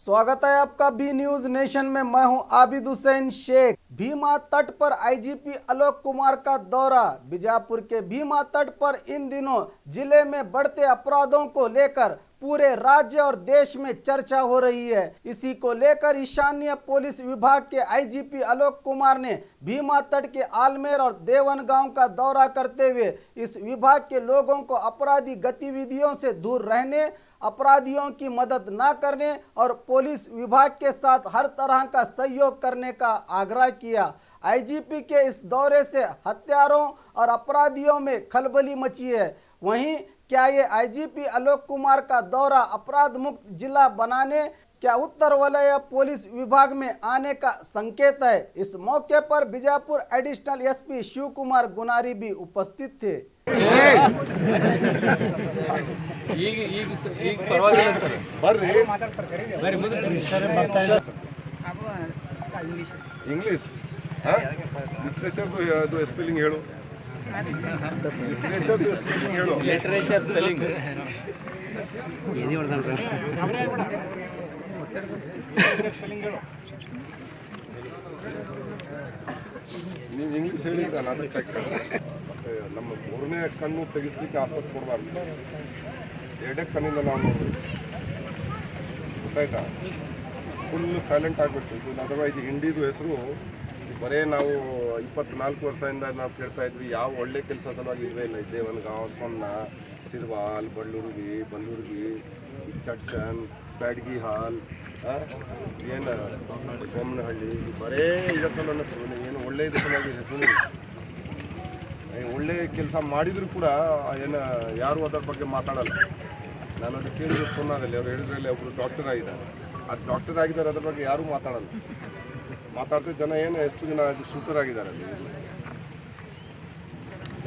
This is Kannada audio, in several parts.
स्वागत है आपका बी न्यूज नेशन में। मैं हूं आबिद हुसैन शेख। भीमा तट पर आईजीपी आलोक कुमार का दौरा। बीजापुर के भीमा तट पर इन दिनों जिले में बढ़ते अपराधों को लेकर पूरे राज्य और देश में चर्चा हो रही है। इसी को लेकर ईशान्य पुलिस विभाग के आईजीपी आलोक कुमार ने भीमा तट के आलमेर और देवन गांव का दौरा करते हुए इस विभाग के लोगों को अपराधी गतिविधियों से दूर रहने, अपराधियों की मदद न करने और पुलिस विभाग के साथ हर तरह का सहयोग करने का आग्रह किया। आईजीपी के इस दौरे से हत्यारों और अपराधियों में खलबली मची है। वहीं क्या ये आईजीपी आलोक कुमार का दौरा अपराध मुक्त जिला बनाने, क्या उत्तर वलय पुलिस विभाग में आने का संकेत है? इस मौके पर बीजापुर एडिशनल एसपी शिव कुमार गुनारी भी उपस्थित थे। इंग्लिश लिटरेचर दो स्पेलिंग हेलो। लिटरेचर दो स्पेलिंग हेलो। लिटरेचर स्पेलिंग ಏನೇ ಮಾಡ್ತಾನ್ರ ನೀವು ಇಂಗ್ಲೀಷ್ ಹೇಳಿದ್ರೆ ನಾನು ಅದಕ್ಕೆ ಮತ್ತೆ ನಮ್ಮ ಮೂರನೇ ಕಣ್ಣು ತೆಗಿಸ್ಲಿಕ್ಕೆ ಆಸ್ಪತ್ರೆ ಕೊಡಬಾರ್ದು, ಎರಡೇ ಕಣ್ಣಿಂದ ನಾವು ನೋಡ್ಬೇಕು, ಗೊತ್ತಾಯ್ತಾ? ಫುಲ್ ಸೈಲೆಂಟ್ ಆಗಬೇಕು. ಇದು ಅದರ್ವೈಸ್ ಹಿಂಡಿದು ಹೆಸರು ಬರೇ ನಾವು 24 ವರ್ಷದಿಂದ ನಾವು ಕೇಳ್ತಾ ಇದ್ವಿ, ಯಾವ ಒಳ್ಳೆ ಕೆಲಸ ಸಲುವಾಗಿ ಇರಲೇ ಇಲ್ಲ. ದೇವನಗಾಂವ್, ಸೊನ್ನ, ಸಿರ್ವಾಲ್, ಬಳ್ಳೂರ್ಗಿ, ಬಂದೂರ್ಗಿ, ಚಟ್ಸನ್, ಬ್ಯಾಡ್ಗಿ ಹಾಲ್, ಏನು ಬೊಮ್ಮನಹಳ್ಳಿ, ಬರೇ ಇದರ ಸಲ ಏನು ಒಳ್ಳೆ ಇದು ಸಲುವಾಗಿ ಸುಮ್ಮನೆ ಒಳ್ಳೆ ಕೆಲಸ ಮಾಡಿದರೂ ಕೂಡ ಏನು ಯಾರು ಅದರ ಬಗ್ಗೆ ಮಾತಾಡಲ್ಲ. ನಾನು ಅದು ಕೇಳಿದ್ರು ಸೊನ್ನಾದಲ್ಲಿ ಅವ್ರು ಹೇಳಿದ್ರಲ್ಲಿ ಒಬ್ಬರು ಡಾಕ್ಟರ್ ಆಗಿದ್ದಾರೆ. ಅದು ಡಾಕ್ಟರ್ ಆಗಿದ್ದಾರೆ, ಅದ್ರ ಬಗ್ಗೆ ಯಾರೂ ಮಾತಾಡಲ್ಲ. ಮಾತಾಡ್ತಿದ್ದ ಜನ ಏನು ಎಷ್ಟು ಜನ ಸೂಪರ್ ಆಗಿದ್ದಾರೆ,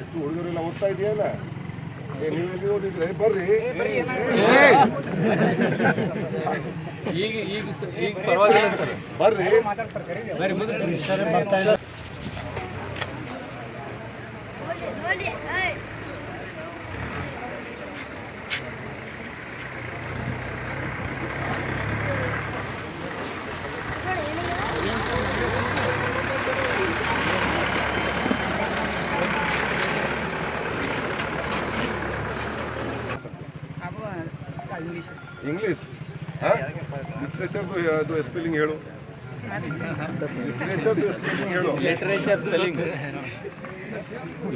ಎಷ್ಟು ಹುಡುಗರೆಲ್ಲ ಓದ್ತಾ ಇದೆಯಲ್ಲ. ನೀವು ಎಲ್ಲಿ ಓದಿದ್ರೆ ಬರ್ರಿ, ಈಗ ಪರವಾಗಿಲ್ಲ ಸರ್, ಬರ್ರಿ. इंग्लिश लिटरेचर दो स्पेलिंग हेलो। लिटरेचर दो स्पेलिंग हेलो। लिटरेचर स्पेलिंग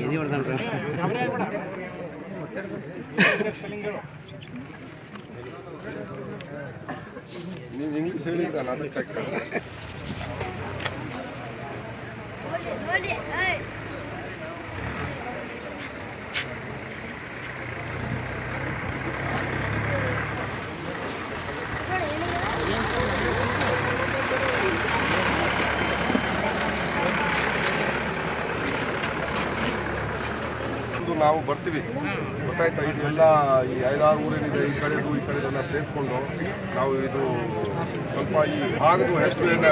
ಏನೇ ಮಾಡ್ತಾನ್ರ ನೀವು ಇಂಗ್ಲೀಷ್ ಹೇಳಿದ್ರೆ ನಾನು ಅದಕ್ಕೆ ನಾವು ಬರ್ತೀವಿ, ಗೊತ್ತಾಯ್ತಾ? ಇದೆಲ್ಲ ಈ 5-6 ಊರೇನಿದೆ, ಈ ಕಡೆದೆಲ್ಲ ಸೇರಿಸ್ಕೊಂಡು ನಾವು ಇದು ಸ್ವಲ್ಪ ಈ ಭಾಗದ ಹೆಸರು ಏನು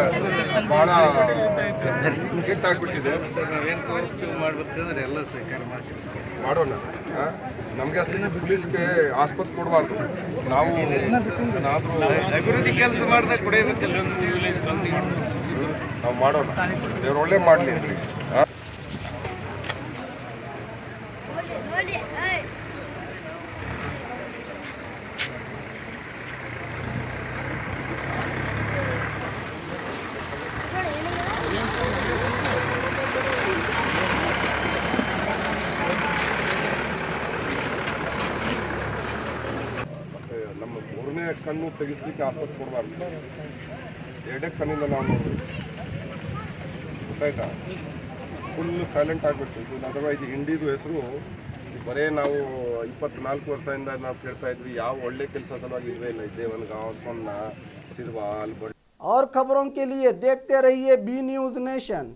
ಭಾಳ ಕೆಟ್ಟಾಗ್ಬಿಟ್ಟಿದೆ, ಎಲ್ಲ ಸಹಕಾರ ಮಾಡೋಣ. ನಮಗೆ ಅಷ್ಟೇ ಪೊಲೀಸ್ಗೆ ಆಸ್ಪತ್ರೆ ಕೊಡಬಾರ್ದು. ನಾವು ಏನಾದರೂ ಅಭಿವೃದ್ಧಿ ಕೆಲಸ ಮಾಡಿದಾಗ ಕೊಡೋದಕ್ಕೆಲ್ಲ ನಾವು ಮಾಡೋಣ, ದೇವ್ರು ಒಳ್ಳೆ ಮಾಡಲಿ. ನಮ್ಮ ಮೂರನೇ ಕಣ್ಣು ತೆಗಿಸ್ಲಿಕ್ಕೆ ಆಸ್ಪತ್ರೆ ಕೊಡಬಾರ್ದು, ಎರಡೇ ಕಣ್ಣಿಂದ ನಾವು ನೋಡ್ಬೇಕು, ಗೊತ್ತಾಯ್ತಾ? ಫುಲ್ ಸೈಲೆಂಟ್ ಆಗಬೇಕು. ಇದು ಅದರ್ವೈಸ್ ಹಿಂಡಿದು ಹೆಸರು ಬರೇ ನಾವು 24 ವರ್ಷದಿಂದ ನಾವು ಕೇಳ್ತಾ ಇದ್ವಿ, ಯಾವ ಒಳ್ಳೆ ಕೆಲಸ ಸಲುವಾಗಿ ಇರಲೇ ಇಲ್ಲ. ದೇವನಗಾಂವ್, ಸೊನ್ನ, ಸಿರ್ವಾಲ್, और खबरों के लिए देखते रहिए बी न्यूज नेशन।